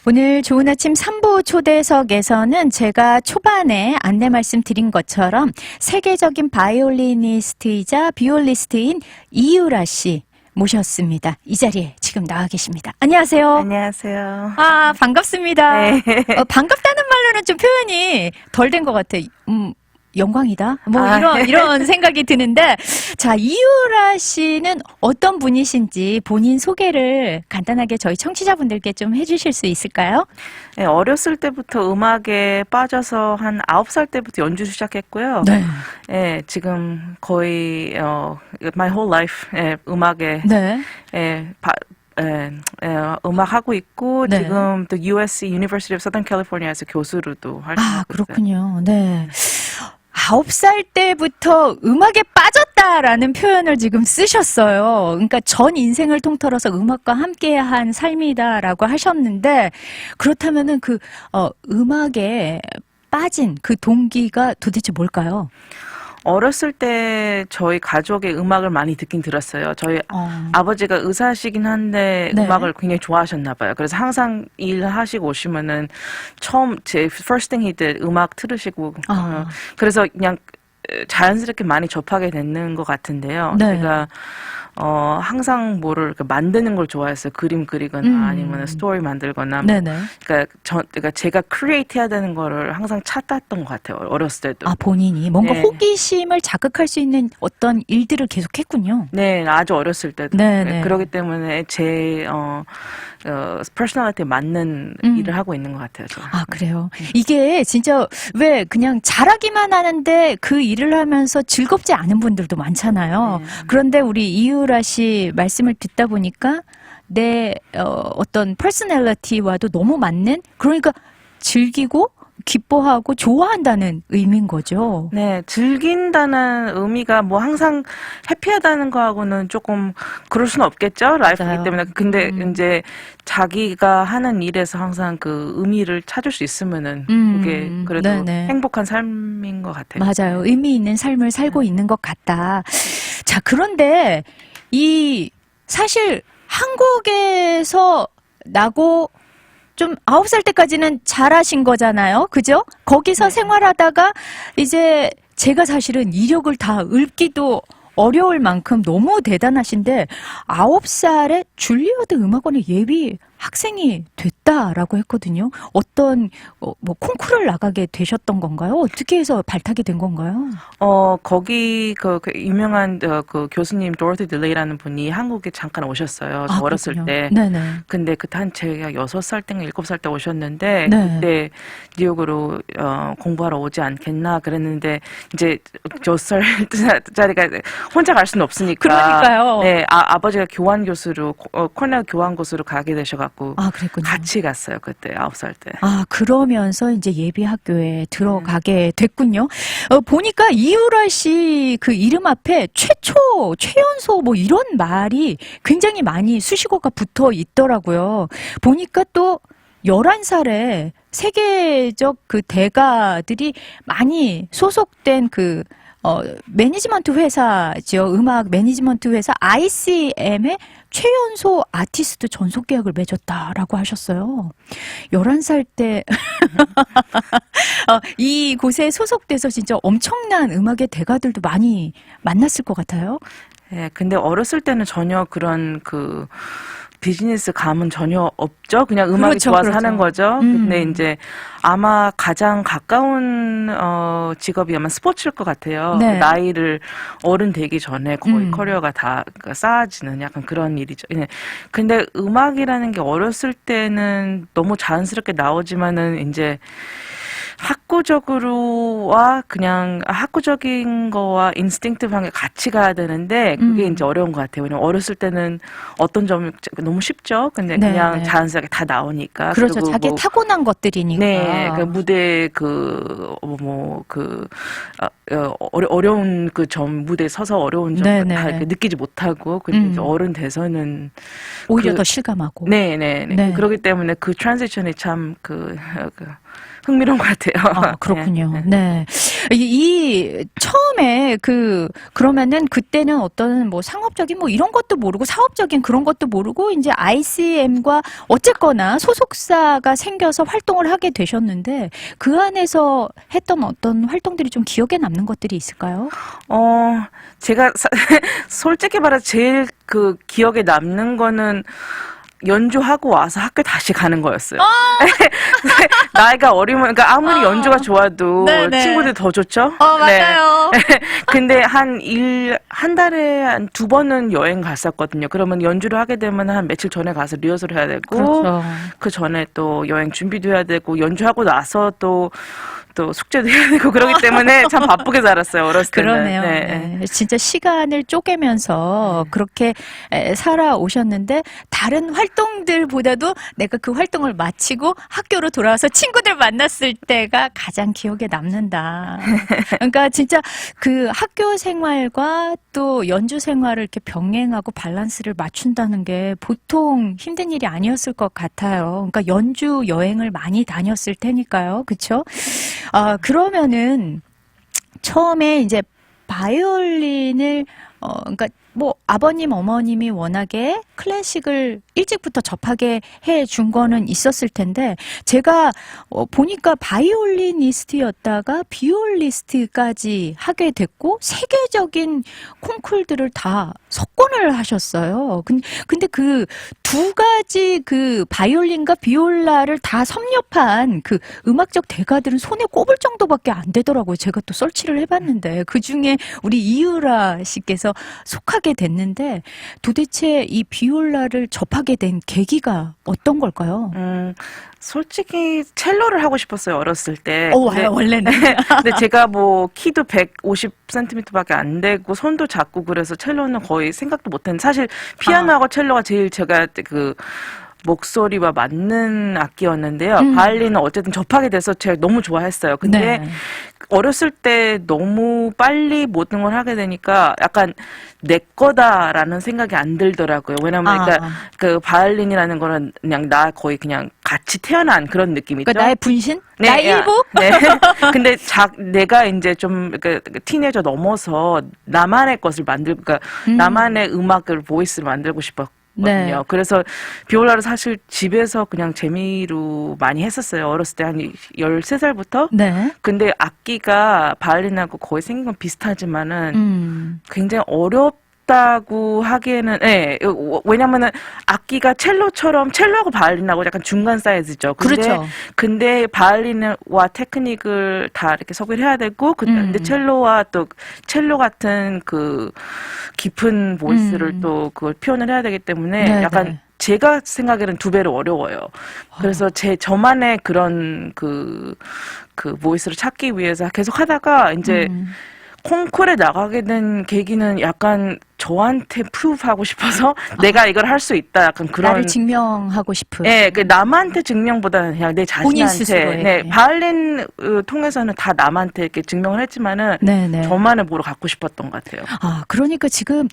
오늘 좋은 아침 3부 초대석에서는 제가 초반에 안내 말씀드린 것처럼 세계적인 바이올리니스트이자 비올리스트인 이유라 씨 모셨습니다. 이 자리에 지금 나와 계십니다. 안녕하세요. 안녕하세요. 아, 반갑습니다. 네. 반갑다는 말로는 좀 표현이 덜 된 것 같아요. 영광이다. 뭐 아, 이런 생각이 드는데, 자, 이유라 씨는 어떤 분이신지 본인 소개를 간단하게 저희 청취자분들께 좀 해주실 수 있을까요? 네, 어렸을 때부터 음악에 빠져서 한 9살 때부터 연주 시작했고요. 네. 네, 지금 거의 my whole life 음악에 네. 음악 하고 있고 네. 지금 또 USC University of Southern California에서 교수로도 활동하고 아, 있어요. 그렇군요. 네. 9살 때부터 음악에 빠졌다라는 표현을 지금 쓰셨어요. 그러니까 전 인생을 통틀어서 음악과 함께한 삶이다라고 하셨는데, 그렇다면은 음악에 빠진 그 동기가 도대체 뭘까요? 어렸을 때 저희 가족의 음악을 많이 듣긴 들었어요. 저희 아버지가 의사시긴 한데 네. 음악을 굉장히 좋아하셨나 봐요. 그래서 항상 일하시고 오시면은 처음 제 first thing he did 음악 틀으시고 그래서 그냥 자연스럽게 많이 접하게 되는 것 같은데요. 네. 제가 항상 뭐를 이렇게 만드는 걸 좋아했어요. 그림 그리거나 아니면 스토리 만들거나. 네네. 그러니까 제가 크리에이트 해야 되는 거를 항상 찾았던 것 같아요. 어렸을 때도. 아, 본인이 뭔가 네. 호기심을 자극할 수 있는 어떤 일들을 계속했군요. 네, 아주 어렸을 때도. 네, 네, 네. 그렇기 때문에 제 퍼스널리티에 맞는 일을 하고 있는 것 같아요. 저는. 아, 그래요. 이게 진짜 왜 그냥 잘하기만 하는데 그 일을 하면서 즐겁지 않은 분들도 많잖아요. 네. 그런데 우리 이유라 씨 말씀을 듣다 보니까 내 어떤 퍼스널리티와도 너무 맞는, 그러니까 즐기고 기뻐하고 좋아한다는 의미인 거죠. 네, 즐긴다는 의미가 뭐 항상 해피하다는 거하고는 조금 그럴 수는 없겠죠. 라이프이기 맞아요. 때문에. 근데 이제 자기가 하는 일에서 항상 그 의미를 찾을 수 있으면은 그게 그래도 네네. 행복한 삶인 것 같아요. 맞아요. 의미 있는 삶을 살고 있는 것 같다. 자, 그런데 사실 한국에서 나고 좀 9살 때까지는 잘하신 거잖아요. 그죠? 거기서 생활하다가 이제 제가 사실은 이력을 다 읊기도 어려울 만큼 너무 대단하신데 9살에 줄리어드 음악원의 예비 학생이 됐다라고 했거든요. 어떤 뭐 콩쿠르를 나가게 되셨던 건가요? 어떻게 해서 발탁이 된 건가요? 거기 그 유명한 그 교수님 도로티 딜레이라는 분이 한국에 잠깐 오셨어요. 저 어렸을 그렇군요. 때. 네네. 근데 그때 한 제가 6살 때인가 7살 때 오셨는데 네. 그때 뉴욕으로 공부하러 오지 않겠나 그랬는데 이제 6살짜리가 혼자 갈 수는 없으니까. 그러니까요. 네, 아버지가 교환 교수로 코넬 교환 교수로 가게 되셔갖고 아, 그랬군요. 같이 갔어요. 그때 9살 때. 아, 그러면서 이제 예비 학교에 들어가게 됐군요. 보니까 이유라 씨 그 이름 앞에 최초, 최연소 뭐 이런 말이 굉장히 많이 수식어가 붙어 있더라고요. 보니까 또 11살에 세계적 그 대가들이 많이 소속된 매니지먼트 회사죠. 음악 매니지먼트 회사 ICM의 최연소 아티스트 전속 계약을 맺었다라고 하셨어요. 11살 때 이 곳에 소속돼서 진짜 엄청난 음악의 대가들도 많이 만났을 것 같아요. 네, 근데 어렸을 때는 전혀 그런 비즈니스 감은 전혀 없죠. 그냥 음악이 그렇죠, 좋아서 그렇죠. 하는 거죠. 근데 이제 아마 가장 가까운 직업이 아마 스포츠일 것 같아요. 네. 나이를 어른 되기 전에 거의 커리어가 다 쌓아지는 약간 그런 일이죠. 네. 근데 음악이라는 게 어렸을 때는 너무 자연스럽게 나오지만은 이제 학구적인 거와 인스팅티브한 게 같이 가야 되는데 그게 이제 어려운 것 같아요. 왜냐면 어렸을 때는 어떤 점이 너무 쉽죠. 근데 네, 그냥 네. 자연스럽게 다 나오니까. 그렇죠. 그리고 자기 타고난 것들이니까. 네, 그 무대 어려운 그 점 무대에 서서 어려운 점 네, 네. 다 이렇게 느끼지 못하고 근데 이제 어른 돼서는 오히려 더 실감하고. 네. 네. 그렇기 때문에 그 트랜지션이 참 흥미로운 것 같아요. 아, 그렇군요. 네. 처음에 그러면은 그때는 어떤 뭐 상업적인 뭐 이런 것도 모르고 사업적인 그런 것도 모르고 이제 ICM과 어쨌거나 소속사가 생겨서 활동을 하게 되셨는데 그 안에서 했던 어떤 활동들이 좀 기억에 남는 것들이 있을까요? 제가 솔직히 말해서 제일 그 기억에 남는 거는 연주하고 와서 학교 다시 가는 거였어요. 나이가 어리면, 그러니까 아무리 연주가 좋아도 네네. 친구들이 더 좋죠? 맞아요. 근데 한 달에 한 2번은 여행 갔었거든요. 그러면 연주를 하게 되면 한 며칠 전에 가서 리허설을 해야 되고, 그렇죠. 그 전에 또 여행 준비도 해야 되고, 연주하고 나서 또 숙제도 해야 되고 그러기 때문에 참 바쁘게 살았어요, 어렸을 때는. 그러네요. 네. 진짜 시간을 쪼개면서 그렇게 살아오셨는데 다른 활동들보다도 내가 그 활동을 마치고 학교로 돌아와서 친구들 만났을 때가 가장 기억에 남는다. 그러니까 진짜 그 학교 생활과 또 연주 생활을 이렇게 병행하고 밸런스를 맞춘다는 게 보통 힘든 일이 아니었을 것 같아요. 그러니까 연주 여행을 많이 다녔을 테니까요. 그렇죠? 그러면은 처음에 이제 바이올린을 그러니까 뭐 아버님 어머님이 워낙에 클래식을 일찍부터 접하게 해 준 거는 있었을 텐데 제가 보니까 바이올리니스트였다가 비올리스트까지 하게 됐고 세계적인 콩쿨들을 다 석권을 하셨어요. 근데 그 두 가지 그 바이올린과 비올라를 다 섭렵한 그 음악적 대가들은 손에 꼽을 정도밖에 안 되더라고요. 제가 또 설치를 해봤는데 그 중에 우리 이유라 씨께서 속하게 됐는데 도대체 이 비올라를 접하게 된 계기가 어떤 걸까요? 솔직히 첼로를 하고 싶었어요, 어렸을 때. 원래는. 근데 제가 뭐 키도 150cm밖에 안 되고 손도 작고 그래서 첼로는 거의 생각도 못 했는데 사실 피아노하고 첼로가 제일 제가 그 목소리와 맞는 악기였는데요. 바이올린은 어쨌든 접하게 돼서 제가 너무 좋아했어요. 근데 네. 어렸을 때 너무 빨리 모든 걸 하게 되니까 약간 내 거다라는 생각이 안 들더라고요. 왜냐면 그러니까 그 바이올린이라는 거는 그냥 나 거의 그냥 같이 태어난 그런 느낌이죠. 그러니까 나의 분신? 네, 나의 일부? 네. 근데 내가 이제 좀 티네이저 넘어서 나만의 것을 만들고, 그러니까 나만의 음악을 보이스를 만들고 싶었거든요. 네. 그래서 비올라를 사실 집에서 그냥 재미로 많이 했었어요. 어렸을 때 한 13살부터. 네. 근데 악기가 바이올린하고 거의 생긴 건 비슷하지만은 굉장히 어렵다고 하기에는, 예, 왜냐면은 악기가 첼로하고 바이올린하고 약간 중간 사이즈죠. 그렇죠. 근데 바이올린과 테크닉을 다 이렇게 섭외를 해야 되고, 근데 첼로 같은 그 깊은 보이스를 또 그걸 표현을 해야 되기 때문에 네, 약간 네. 제가 생각에는 2배로 어려워요. 그래서 저만의 그런 그 보이스를 찾기 위해서 계속 하다가 이제 콩쿨에 나가게 된 계기는 약간 저한테 프루브하고 싶어서 내가 이걸 할 수 있다. 약간 그런. 나를 증명하고 싶은. 네, 그 남한테 증명보다는 그냥 내 본인 자신한테. 스스로에게. 네, 바이올린 통해서는 다 남한테 이렇게 증명을 했지만은 네네. 저만의 뭐로 갖고 싶었던 것 같아요. 그러니까 지금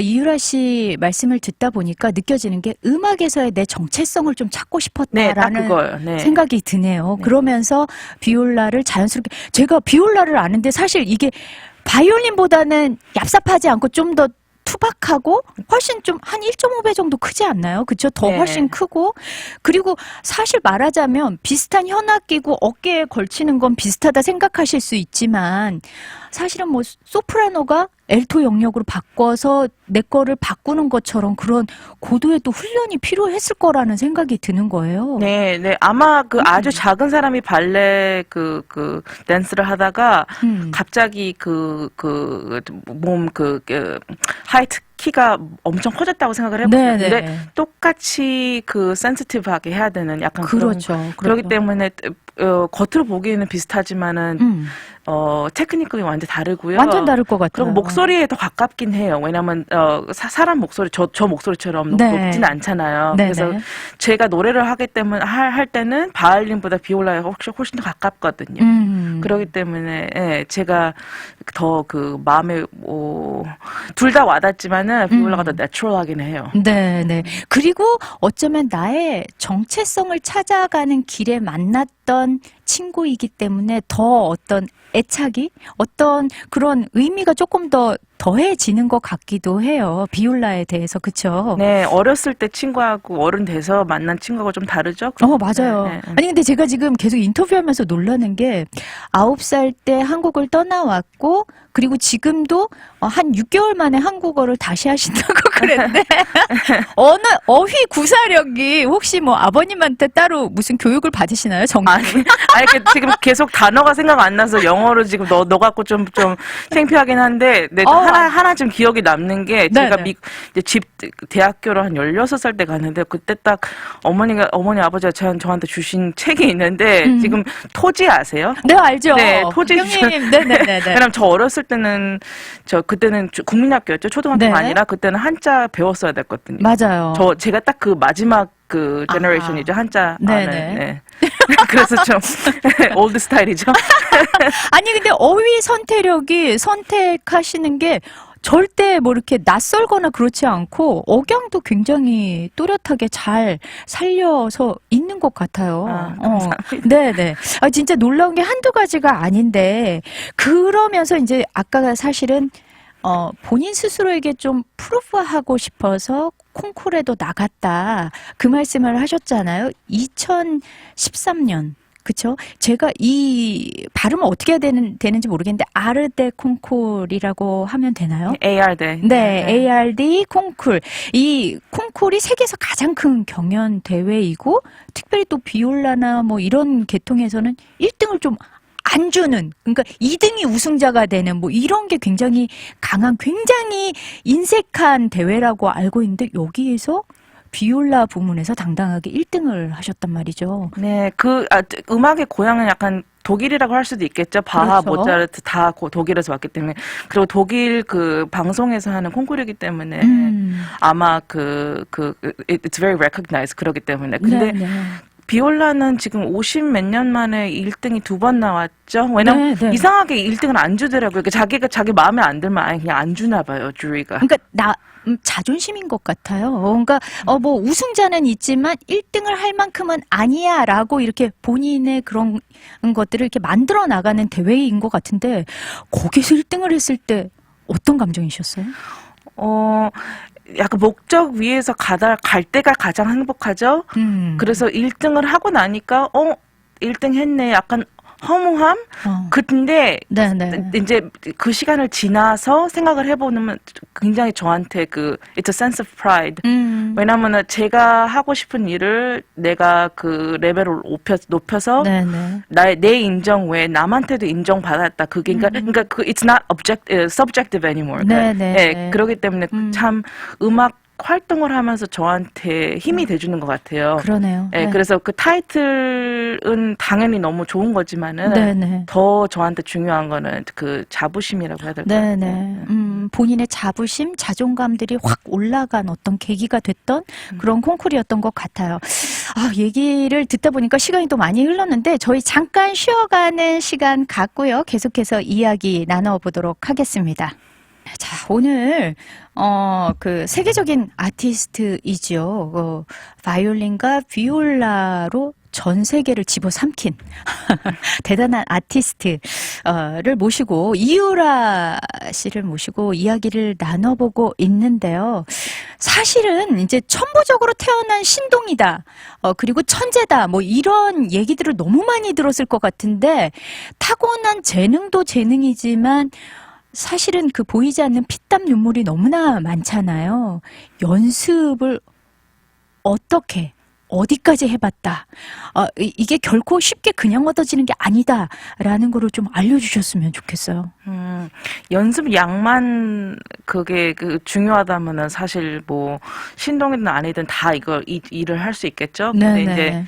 이유라 씨 말씀을 듣다 보니까 느껴지는 게 음악에서의 내 정체성을 좀 찾고 네, 딱 싶었다라는 그거예요. 네. 생각이 드네요. 네. 그러면서 비올라를 자연스럽게 제가 비올라를 아는데 사실 이게 바이올린보다는 얍삽하지 않고 좀 더 투박하고 훨씬 좀 한 1.5배 정도 크지 않나요? 그렇죠? 더 네. 훨씬 크고 그리고 사실 말하자면 비슷한 현악기고 어깨에 걸치는 건 비슷하다 생각하실 수 있지만 사실은 뭐 소프라노가 엘토 영역으로 바꿔서 내 거를 바꾸는 것처럼 그런 고도의 또 훈련이 필요했을 거라는 생각이 드는 거예요. 네, 네. 아마 그 아주 작은 사람이 발레 댄스를 하다가 갑자기 하이트 키가 엄청 커졌다고 생각을 해봤어요. 네, 근데 네. 똑같이 센시티브하게 해야 되는 약간 그렇죠. 그러기 그렇죠. 때문에 겉으로 보기에는 비슷하지만은 테크닉이 완전 다르고요. 완전 다를 것 같아요. 그리고 목소리에 더 가깝긴 해요. 왜냐면 사람 목소리 저 목소리처럼 네. 높진 않잖아요. 네, 그래서 네. 제가 노래를 하기 때문에 할 때는 바이올린보다 비올라에 훨씬 더 가깝거든요. 그렇기 때문에 예, 제가 더 그 마음에 둘 다 와닿지만은 비올라가 더 내추럴하긴 해요. 네, 네. 그리고 어쩌면 나의 정체성을 찾아가는 길에 만났던 있었던 친구이기 때문에 더 어떤 애착이 어떤 그런 의미가 조금 더 더해지는 것 같기도 해요. 비올라에 대해서 그쵸? 네, 어렸을 때 친구하고 어른 돼서 만난 친구하고 좀 다르죠? 맞아요. 네, 네. 아니 근데 제가 지금 계속 인터뷰하면서 놀라는 게 9살 때 한국을 떠나왔고 그리고 지금도 한 6개월 만에 한국어를 다시 하신다고 그랬는데 어휘 구사력이 혹시 뭐 아버님한테 따로 무슨 교육을 받으시나요? 아니, 지금 계속 단어가 생각 안 나서 영어로 지금 너 갖고 좀 창피하긴 한데, 네, 하나 좀 기억이 남는 게, 제가 이제 대학교를 한 16살 때 갔는데, 그때 딱 어머니, 아버지가 저한테 주신 책이 있는데, 지금 토지 아세요? 네, 알죠. 네, 토지. 형님, 네네네. 왜냐면 저 어렸을 때는, 그때는 국민학교였죠. 초등학교가 네. 아니라, 그때는 한자 배웠어야 됐거든요. 맞아요. 제가 딱 그 마지막 그 제너레이션이죠. 한자 아는. 네. 그래서 좀 올드 스타일이죠. 아니 근데 어휘 선택하시는 게 절대 뭐 이렇게 낯설거나 그렇지 않고 억양도 굉장히 또렷하게 잘 살려서 있는 것 같아요. 감사합니다. 네네. 진짜 놀라운 게 한두 가지가 아닌데 그러면서 이제 아까 사실은 본인 스스로에게 좀 프루프하고 싶어서 콩쿠르에도 나갔다. 그 말씀을 하셨잖아요. 2013년. 그쵸? 제가 이 발음을 어떻게 해야 되는지 모르겠는데 아르데 콩쿠르이라고 하면 되나요? ARD. 네, ARD 콩쿠르. 이 콩쿠르이 세계에서 가장 큰 경연 대회이고 특별히 또 비올라나 뭐 이런 계통에서는 1등을 좀 안 주는, 그러니까 2등이 우승자가 되는 뭐 이런 게 굉장히 강한, 굉장히 인색한 대회라고 알고 있는데 여기에서 비올라 부문에서 당당하게 1등을 하셨단 말이죠. 네, 음악의 고향은 약간 독일이라고 할 수도 있겠죠. 바하, 그렇죠. 모차르트 다 독일에서 왔기 때문에. 그리고 독일 그 방송에서 하는 콩쿠르이기 때문에 아마 it's very recognized 그러기 때문에. 근데 네. 비올라는 지금 50 몇 년 만에 1등이 2번 나왔죠. 왜냐면 네. 이상하게 1등을 안 주더라고요. 그러니까 자기 마음에 안 들면 아예 그냥 안 주나 봐요, 주리가. 그러니까 자존심인 것 같아요. 그러니까 뭐 우승자는 있지만 1등을 할 만큼은 아니야라고 이렇게 본인의 그런 것들을 이렇게 만들어 나가는 대회인 것 같은데 거기서 1등을 했을 때 어떤 감정이셨어요? 약간 목적 위에서 갈 때가 가장 행복하죠. 그래서 1등을 하고 나니까 1등 했네. 약간 허무함? 근데 네네. 이제 그 시간을 지나서 생각을 해보면 굉장히 저한테 it's a sense of pride. 왜냐면은 제가 하고 싶은 일을 내가 그 레벨을 높여서 내 인정 외에 남한테도 인정받았다. 그러니까 it's not subjective anymore. 네, 그렇기 때문에 참 음악 활동을 하면서 저한테 힘이 돼주는 것 같아요. 그러네요. 네, 그래서 그 타이틀은 당연히 너무 좋은 거지만은 더 저한테 중요한 거는 그 자부심이라고 해야 될까요? 본인의 자부심, 자존감들이 확 올라간 어떤 계기가 됐던 그런 콩쿠르였던 것 같아요. 얘기를 듣다 보니까 시간이 또 많이 흘렀는데 저희 잠깐 쉬어가는 시간 갖고요. 계속해서 이야기 나눠보도록 하겠습니다. 자, 오늘 그 세계적인 아티스트이죠. 바이올린과 비올라로 전 세계를 집어삼킨 대단한 아티스트를 모시고 이유라 씨를 모시고 이야기를 나눠보고 있는데요. 사실은 이제 천부적으로 태어난 신동이다. 그리고 천재다. 뭐 이런 얘기들을 너무 많이 들었을 것 같은데 타고난 재능도 재능이지만 사실은 그 보이지 않는 피땀 눈물이 너무나 많잖아요. 연습을 어디까지 해봤다. 이게 결코 쉽게 그냥 얻어지는 게 아니다라는 거를 좀 알려주셨으면 좋겠어요. 연습 양만 그게 중요하다면은 사실 뭐 신동이든 아니든 다 일을 할 수 있겠죠. 근데 이제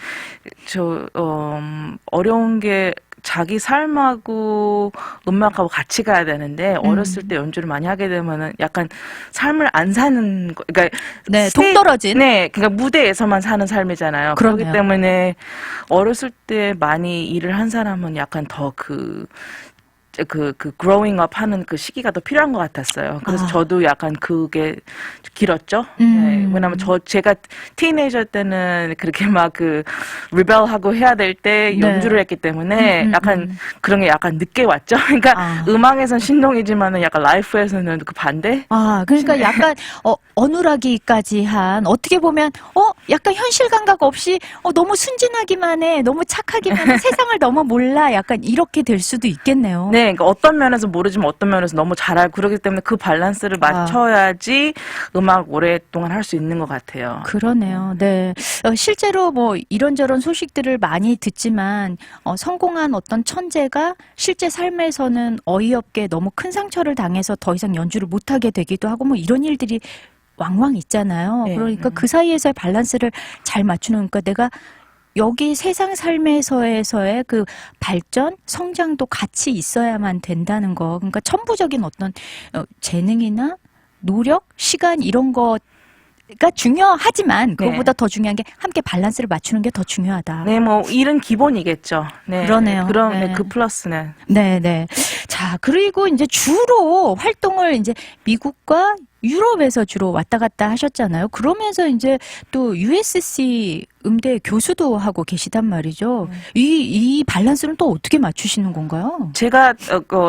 어려운 게 자기 삶하고 음악하고 같이 가야 되는데 어렸을 때 연주를 많이 하게 되면은 약간 삶을 안 사는 그러니까 동떨어진 그러니까 무대에서만 사는 삶이잖아요. 그렇기 때문에 어렸을 때 많이 일을 한 사람은 약간 더 growing up 하는 그 시기가 더 필요한 것 같았어요. 그래서 저도 약간 그게 길었죠. 네, 왜냐면 제가 티네이저 때는 그렇게 막 리벨하고 해야 될 때 연주를 했기 때문에 약간 그런 게 약간 늦게 왔죠. 그러니까 음악에선 신동이지만은 약간 라이프에서는 그 반대? 그러니까 약간, 어눌하기까지 한, 어떻게 보면, 약간 현실 감각 없이, 너무 순진하기만 해, 너무 착하기만 해, 세상을 너무 몰라, 약간 이렇게 될 수도 있겠네요. 네, 그러니까 어떤 면에서 모르지만 어떤 면에서 너무 잘 알고 그러기 때문에 그 밸런스를 맞춰야지 음악 오랫동안 할 수 있는 것 같아요. 그러네요. 네. 실제로 뭐 이런저런 소식들을 많이 듣지만, 성공한 어떤 천재가 실제 삶에서는 어이없게 너무 큰 상처를 당해서 더 이상 연주를 못하게 되기도 하고 뭐 이런 일들이 왕왕 있잖아요. 네. 그러니까 그 사이에서의 밸런스를 잘 맞추는, 그러니까 내가 여기 세상 삶에서의 그 발전, 성장도 같이 있어야만 된다는 거. 그러니까 천부적인 어떤 재능이나 노력, 시간 이런 거가 중요하지만 그것보다 더 중요한 게 함께 밸런스를 맞추는 게 더 중요하다. 네, 뭐 일은 기본이겠죠. 네, 그러네요. 그런 네. 그 플러스는. 네. 자, 그리고 이제 주로 활동을 이제 미국과 유럽에서 주로 왔다 갔다 하셨잖아요. 그러면서 이제 또 USC 음대 교수도 하고 계시단 말이죠. 이 밸런스는 또 어떻게 맞추시는 건가요? 제가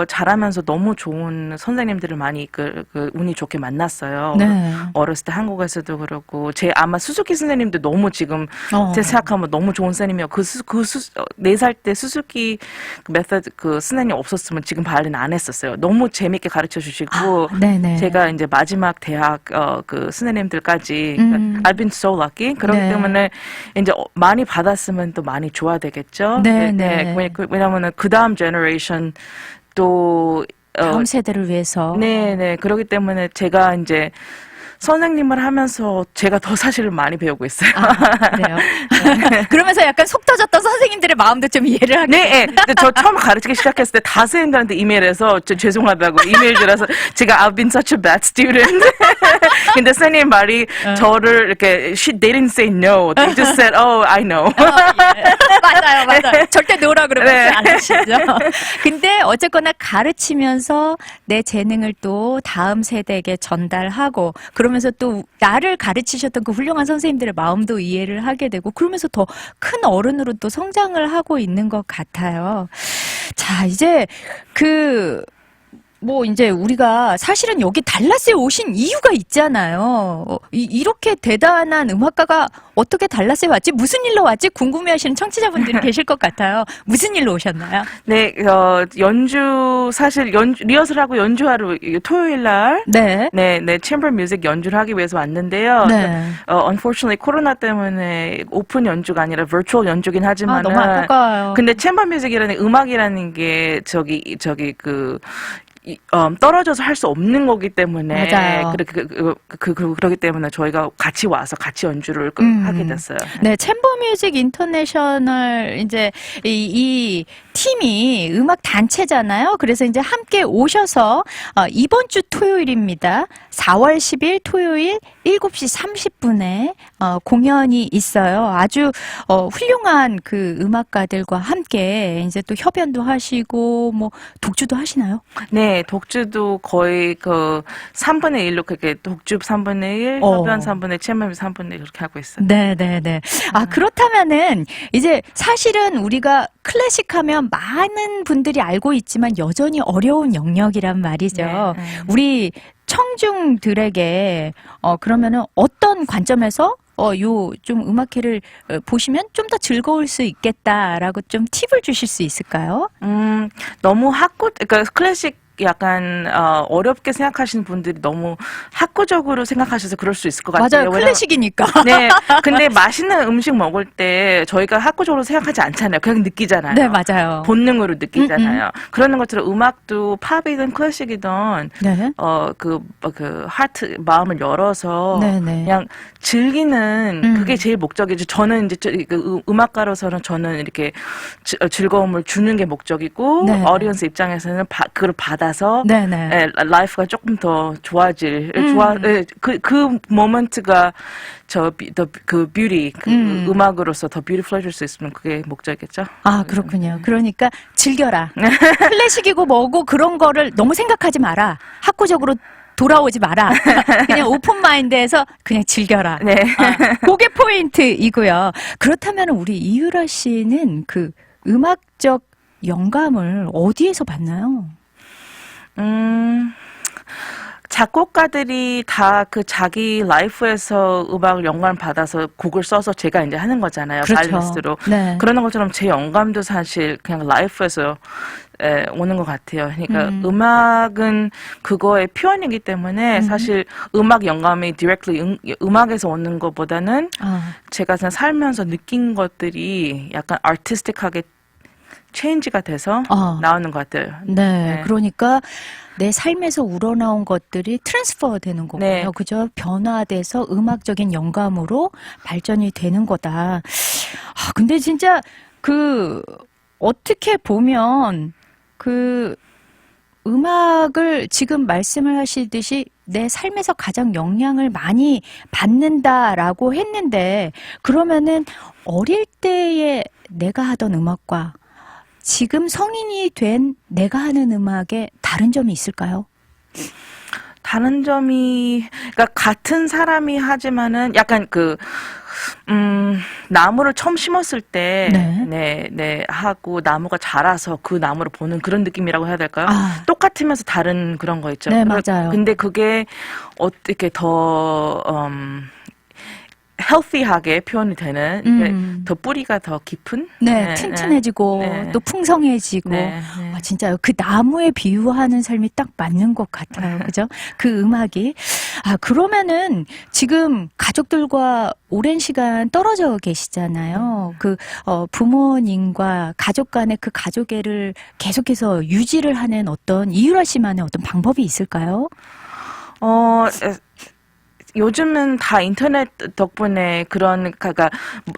자라면서 너무 좋은 선생님들을 많이 운이 좋게 만났어요. 네. 어렸을 때 한국에서도 그렇고 아마 수수키 선생님도 너무 지금 제 생각하면 너무 좋은 선생님이요. 4살 때 수수키 메서드 선생님 없었으면 지금 바이올린 안 했었어요. 너무 재밌게 가르쳐 주시고 네네. 제가 이제 마지막 대학 선생님들까지 I've been so lucky. 그렇기 네. 때문에 이제 많이 받았으면 또 많이 줘야 되겠죠. 네. 왜냐면은 그 다음 제너레이션 또 다음 세대를 위해서. 네. 그렇기 때문에 제가 이제 선생님을 하면서 제가 더 사실을 많이 배우고 있어요. 그래요. 그러면서 약간 속 터졌던 선생님들의 마음도 좀 이해를 하게. 네. 근데 저 처음 가르치기 시작했을 때 다 선생님들한테 이메일해서 죄송하다고 이메일 주라서 제가 I've been such a bad student. 근데 선생님 말이 저를 이렇게 they didn't say no. They just said, oh, I know. 맞아요. 절대 노라 그러면 네. 안 하시죠. 근데 어쨌거나 가르치면서 내 재능을 또 다음 세대에게 전달하고 그러면서 또 나를 가르치셨던 그 훌륭한 선생님들의 마음도 이해를 하게 되고 그러면서 더 큰 어른으로 또 성장을 하고 있는 것 같아요. 자, 이제 이제 우리가 사실은 여기 달라스에 오신 이유가 있잖아요. 이렇게 대단한 음악가가 어떻게 달라스에 왔지? 무슨 일로 왔지? 궁금해하시는 청취자분들이 계실 것 같아요. 무슨 일로 오셨나요? 네, 사실 리허설하고 연주하러 토요일 날 네. 챔버 뮤직 연주를 하기 위해서 왔는데요. 네. Unfortunately 코로나 때문에 오픈 연주가 아니라 virtual 연주긴 하지만 너무 안타까워요. 근데 챔버 뮤직이라는 음악이라는 게 떨어져서 할 수 없는 거기 때문에 맞아요. 그러기 때문에 저희가 같이 와서 같이 연주를 하게 됐어요. 네, 챔버 뮤직 인터내셔널 이제 이 팀이 음악 단체잖아요. 그래서 이제 함께 오셔서 이번 주 토요일입니다. 4월 10일 토요일 7시 30분에 공연이 있어요. 아주 훌륭한 그 음악가들과 함께 이제 또 협연도 하시고 뭐 독주도 하시나요? 네, 독주도 거의 3분의 1로 그렇게 독주 3분의 1, 협연 3분의 1, 챔버 3분의 1 그렇게 하고 있어요. 네. 그렇다면은 이제 사실은 우리가 클래식 하면 많은 분들이 알고 있지만 여전히 어려운 영역이란 말이죠. 네. 우리 청중들에게 그러면은 어떤 관점에서 요 좀 음악회를 보시면 좀 더 즐거울 수 있겠다라고 좀 팁을 주실 수 있을까요? 너무 그러니까 클래식 약간 어렵게 생각하시는 분들이 너무 학구적으로 생각하셔서 그럴 수 있을 것 같아요. 맞아요. 클래식이니까. 네. 근데 맛있는 음식 먹을 때 저희가 학구적으로 생각하지 않잖아요. 그냥 느끼잖아요. 네, 맞아요. 본능으로 느끼잖아요. 그러는 것처럼 음악도 팝이든 클래식이든 네. 하트 마음을 열어서 네네. 그냥 즐기는 그게 제일 목적이죠. 저는 이제 음악가로서는 저는 이렇게 즐거움을 주는 게 목적이고 네. 어리언스 입장에서는 그걸 받아 받아서 네네. 예, 라이프가 조금 더 좋아질 그 모먼트가 그 뷰티 음악으로서 더 뷰티풀해질 수 있으면 그게 목적이겠죠. 아, 그렇군요. 그러니까 즐겨라. 클래식이고 뭐고 그런 거를 너무 생각하지 마라. 학구적으로 돌아오지 마라. 그냥 오픈 마인드에서 그냥 즐겨라. 네. 그게 포인트이고요. 그렇다면 우리 이유라 씨는 그 음악적 영감을 어디에서 받나요? 작곡가들이 다 그 자기 라이프에서 음악 영감을 받아서 곡을 써서 제가 이제 하는 거잖아요. 그렇죠. 바이올리스트로. 네. 그러는 것처럼 제 영감도 사실 그냥 라이프에서 오는 것 같아요. 그러니까 음악은 그거의 표현이기 때문에 사실 음악 영감이 디렉트리 음악에서 오는 것보다는 제가 그냥 살면서 느낀 것들이 약간 아티스틱하게 체인지가 돼서 나오는 것 같아요. 네. 그러니까 내 삶에서 우러나온 것들이 트랜스퍼 되는 거고요. 네. 그죠? 변화돼서 음악적인 영감으로 발전이 되는 거다. 근데 진짜 어떻게 보면 음악을 지금 말씀을 하시듯이 내 삶에서 가장 영향을 많이 받는다라고 했는데, 그러면은 어릴 때에 내가 하던 음악과 지금 성인이 된 내가 하는 음악에 다른 점이 있을까요? 다른 점이, 그러니까 같은 사람이 하지만은 약간 나무를 처음 심었을 때, 하고 나무가 자라서 그 나무를 보는 그런 느낌이라고 해야 될까요? 똑같으면서 다른 그런 거 있죠. 네, 맞아요. 근데 그게 어떻게 더, healthy하게 표현이 되는, 더 뿌리가 더 깊은? 튼튼해지고 또 풍성해지고 진짜요. 그 나무에 비유하는 삶이 딱 맞는 것 같아요. 그죠? 그 음악이. 그러면은 지금 가족들과 오랜 시간 떨어져 계시잖아요. 부모님과 가족 간의 그 가족애를 계속해서 유지를 하는 어떤 이유라 씨만의 어떤 방법이 있을까요? 요즘은 다 인터넷 덕분에 그러니까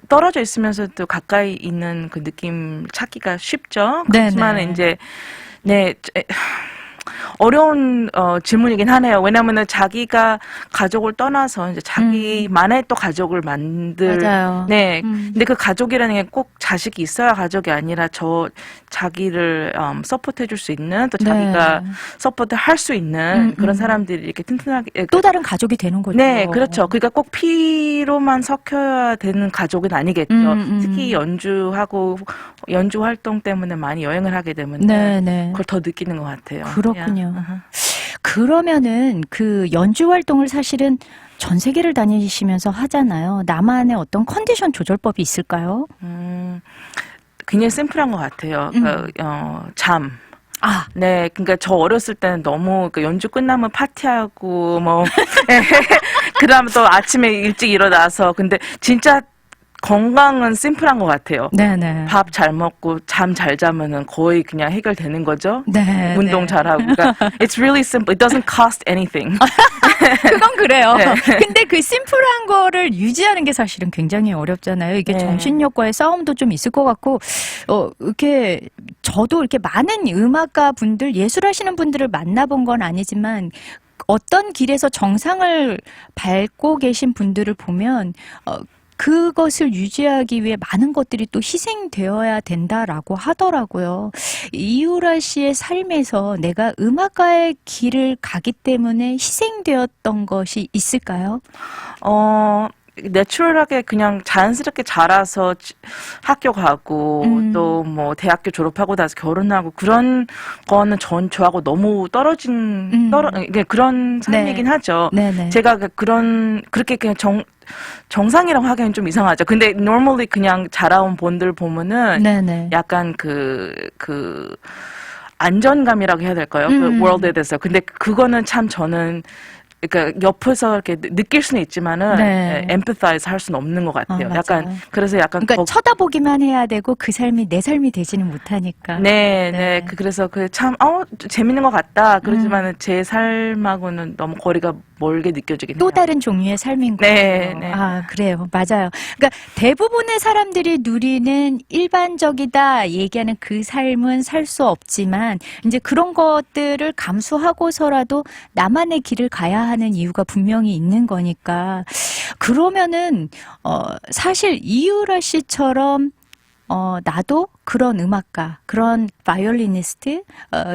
떨어져 있으면서도 가까이 있는 그 느낌 찾기가 쉽죠. 그렇지만 이제 어려운 질문이긴 하네요. 왜냐하면은 자기가 가족을 떠나서 이제 자기만의 또 가족을 맞아요. 근데 그 가족이라는 게 꼭 자식이 있어야 가족이 아니라 자기를 서포트해줄 수 있는 또 자기가 서포트 할 수 있는 그런 사람들이 이렇게 튼튼하게 또 다른 가족이 되는 거죠. 네, 그렇죠. 그러니까 꼭 피로만 섞여야 되는 가족은 아니겠죠. 특히 연주 활동 때문에 많이 여행을 하게 되면 그걸 더 느끼는 것 같아요. 그렇군요. 그러면은 그 연주 활동을 사실은 전 세계를 다니시면서 하잖아요. 나만의 어떤 컨디션 조절법이 있을까요? 굉장히 심플한 것 같아요. 잠. 네, 그러니까 저 어렸을 때는 너무 연주 끝나면 파티하고 그다음에 또 아침에 일찍 일어나서 근데 진짜 건강은 심플한 것 같아요. 네네. 밥 잘 먹고 잠 잘 자면은 거의 그냥 해결되는 거죠. 네. 운동 잘하고. 그러니까 it's really simple. It doesn't cost anything. 그건 그래요. 근데 그 심플한 거를 유지하는 게 사실은 굉장히 어렵잖아요. 이게 정신력과의 싸움도 좀 있을 것 같고, 이렇게 저도 이렇게 많은 음악가 분들, 예술하시는 분들을 만나본 건 아니지만 어떤 길에서 정상을 밟고 계신 분들을 보면 그것을 유지하기 위해 많은 것들이 또 희생되어야 된다라고 하더라고요. 이유라 씨의 삶에서 내가 음악가의 길을 가기 때문에 희생되었던 것이 있을까요? 내추럴하게 그냥 자연스럽게 자라서 학교 가고 또 뭐 대학교 졸업하고 나서 결혼하고 그런 거는 저하고 너무 그런 삶이긴 하죠. 네네. 제가 그렇게 그냥 정상이라고 하기엔 좀 이상하죠. 근데 normally 그냥 자라온 분들 보면은 약간 안전감이라고 해야 될까요? 그 월드에 대해서. 근데 그거는 참 저는 그러니까 옆에서 이렇게 느낄 수는 있지만은 네. empathize 할 수는 없는 것 같아요. 맞아요. 약간 그래서 약간 그러니까 쳐다보기만 해야 되고 그 삶이 내 삶이 되지는 못하니까. 네. 그래서 참 재밌는 것 같다. 그렇지만은 제 삶하고는 너무 거리가 멀게 느껴지긴 또 해요. 다른 종류의 삶인 네, 거예요. 네. 아, 그래요. 맞아요. 그러니까 대부분의 사람들이 누리는 일반적이다 얘기하는 그 삶은 살 수 없지만 이제 그런 것들을 감수하고서라도 나만의 길을 가야 하는 이유가 분명히 있는 거니까 그러면은 사실 이유라 씨처럼 나도 그런 음악가, 그런 바이올리니스트,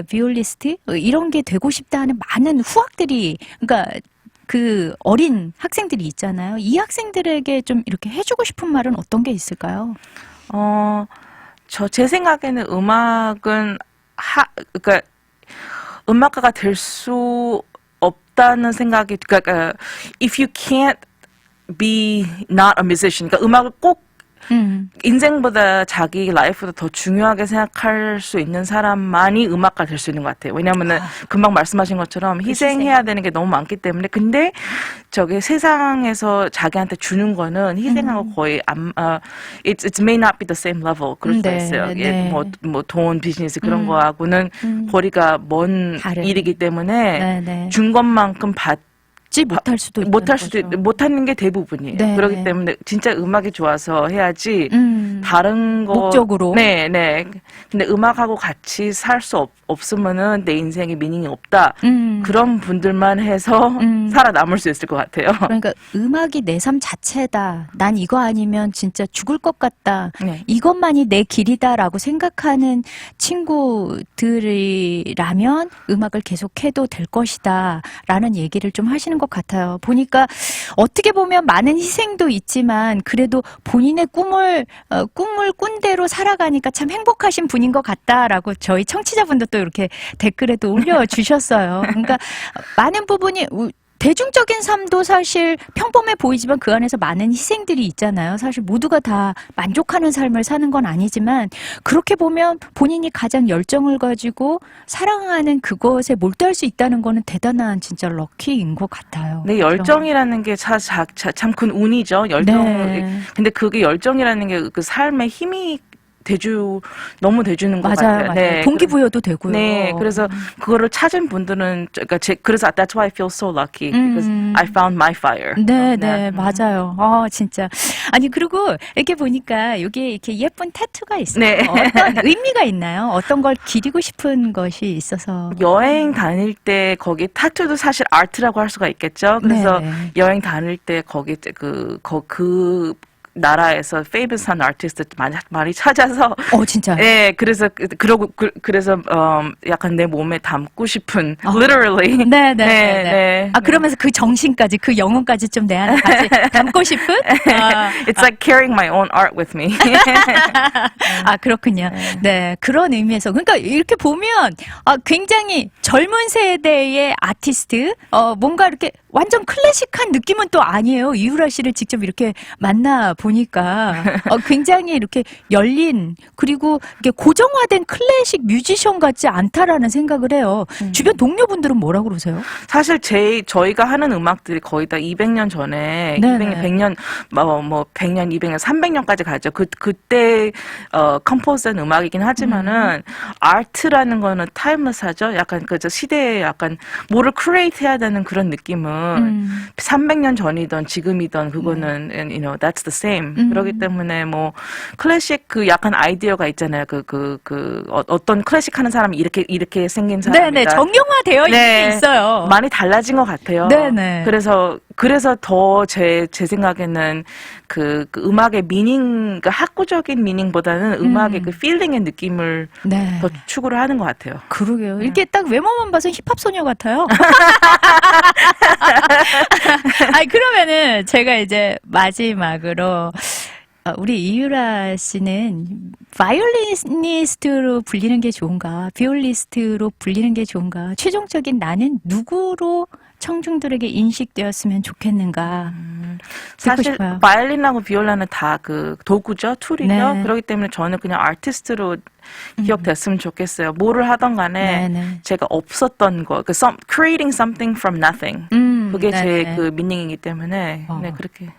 비올리스트 이런 게 되고 싶다 하는 많은 후학들이 그러니까 그 어린 학생들이 있잖아요. 이 학생들에게 좀 이렇게 해주고 싶은 말은 어떤 게 있을까요? 제 생각에는 음악은 그러니까 음악가가 될 수 없다는 생각이 그러니까 if you can't be not a musician 그러니까 음악을 꼭 인생보다 자기 라이프보다 더 중요하게 생각할 수 있는 사람만이 음악가 될 수 있는 것 같아요. 왜냐하면은 금방 말씀하신 것처럼 희생해야 되는 게 너무 많기 때문에 근데 저게 세상에서 자기한테 주는 거는 희생하고 거의 it may not be the same level 그럴 수가 있어요. 네. 뭐 돈 비즈니스 그런 거하고는 거리가 먼 다른. 일이기 때문에 네. 준 것만큼 못할 수도 있는 거죠. 못하는 게 대부분이에요. 네. 그렇기 때문에 진짜 음악이 좋아서 해야지 다른 거 목적으로. 네. 근데 음악하고 같이 살 수 없으면은 내 인생에 미닝이 없다. 그런 분들만 해서 살아남을 수 있을 것 같아요. 그러니까 음악이 내 삶 자체다. 난 이거 아니면 진짜 죽을 것 같다. 네. 이것만이 내 길이다라고 생각하는 친구들이라면 음악을 계속해도 될 것이다. 라는 얘기를 좀 하시는 것 같아요. 보니까 어떻게 보면 많은 희생도 있지만 그래도 본인의 꿈을 꾼 대로 살아가니까 참 행복하신 분인 것 같다라고 저희 청취자분도 또 이렇게 댓글에도 올려주셨어요. 그러니까 많은 부분이 대중적인 삶도 사실 평범해 보이지만 그 안에서 많은 희생들이 있잖아요. 사실 모두가 다 만족하는 삶을 사는 건 아니지만 그렇게 보면 본인이 가장 열정을 가지고 사랑하는 그것에 몰두할 수 있다는 거는 대단한 진짜 럭키인 것 같아요. 네, 열정이라는 게 참 큰 운이죠. 네. 근데 그게 열정이라는 게 그 삶의 힘이 너무 대주는 것 같아요. 맞아요. 네. 동기부여도 되고요. 네, 그래서 그거를 찾은 분들은 그래서 that's why I feel so lucky because I found my fire. 네, 맞아요. 진짜. 아니, 그리고 이렇게 보니까 여기에 이렇게 예쁜 타투가 있어요. 네. 어떤 의미가 있나요? 어떤 걸 기리고 싶은 것이 있어서. 여행 다닐 때 거기 타투도 사실 아트라고 할 수가 있겠죠. 그래서 네. 여행 다닐 때 거기 그 나라에서 페이머스한 아티스트 많이 찾아서 진짜. 네, 그래서 약간 내 몸에 담고 싶은 literally 네. 그러면서 그 정신까지 그 영혼까지 좀 내 안에 같이 담고 싶은? It's like carrying my own art with me. 그렇군요. 네, 그런 의미에서. 그러니까 이렇게 보면 굉장히 젊은 세대의 아티스트, 뭔가 이렇게 완전 클래식한 느낌은 또 아니에요. 이유라 씨를 직접 이렇게 만나 보니까 굉장히 이렇게 열린 그리고 이렇게 고정화된 클래식 뮤지션 같지 않다라는 생각을 해요. 주변 동료분들은 뭐라 그러세요? 사실 저희가 하는 음악들이 거의 다 200년 전에 100년 200년, 300년까지 가죠. 그때 컴포즈된 음악이긴 하지만은 아트라는 거는 타임레스하죠. 약간 그 시대에 약간 뭐를 크리에이트 해야 되는 그런 느낌은 300년 전이든 지금이든 그거는 that's the same. 그렇기 때문에 뭐 클래식 그 약간 아이디어가 있잖아요. 어떤 클래식 하는 사람이 이렇게 생긴 사람이다. 네네, 정형화되어 있는 게 있어요. 많이 달라진 것 같아요. 네네. 그래서 더 제 생각에는 그 음악의 미닝, 그 학구적인 미닝보다는 음악의 그 필링의 느낌을 더 추구를 하는 것 같아요. 그러게요. 이렇게 딱 외모만 봐서 힙합 소녀 같아요. 그러면은 제가 이제 마지막으로 우리 이유라 씨는 바이올리니스트로 불리는 게 좋은가, 비올리스트로 불리는 게 좋은가, 최종적인 나는 누구로 청중들에게 인식되었으면 좋겠는가. 사실 싶어요. 바이올린하고 비올라는 다 그 도구죠, 툴이죠. 네. 그렇기 때문에 저는 그냥 아티스트로 기억됐으면 좋겠어요. 뭐를 하던 간에 네네. 제가 없었던 거, creating something from nothing. 그게 제 네네. 그 미닝이기 때문에 네, 그렇게.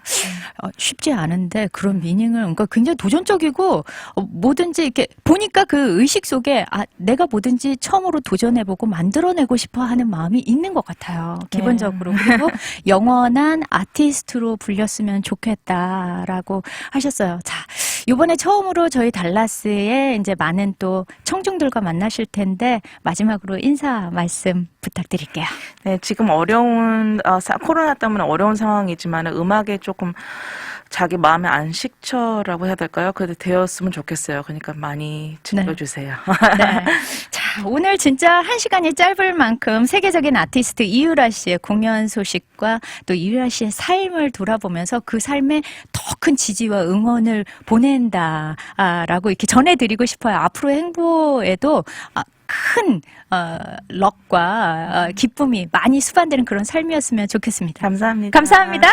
쉽지 않은데 그런 미닝을 그러니까 굉장히 도전적이고 뭐든지 이렇게 보니까 그 의식 속에 내가 뭐든지 처음으로 도전해보고 만들어내고 싶어 하는 마음이 있는 것 같아요. 기본적으로. 그리고 영원한 아티스트로 불렸으면 좋겠다라고 하셨어요. 자, 이번에 처음으로 저희 달라스에 이제 많은 또 청중들과 만나실 텐데 마지막으로 인사 말씀 부탁드릴게요. 네, 지금 어려운 코로나 때문에 어려운 상황이지만 음악에 조금 자기 마음의 안식처라고 해야 될까요? 그래도 되었으면 좋겠어요. 그러니까 많이 즐겨주세요. 네. 자, 오늘 진짜 1시간이 짧을 만큼 세계적인 아티스트 이유라 씨의 공연 소식과 또 이유라 씨의 삶을 돌아보면서 그 삶에 더 큰 지지와 응원을 보낸다라고 이렇게 전해드리고 싶어요. 앞으로의 행보에도 큰 럭과 기쁨이 많이 수반되는 그런 삶이었으면 좋겠습니다. 감사합니다. 감사합니다.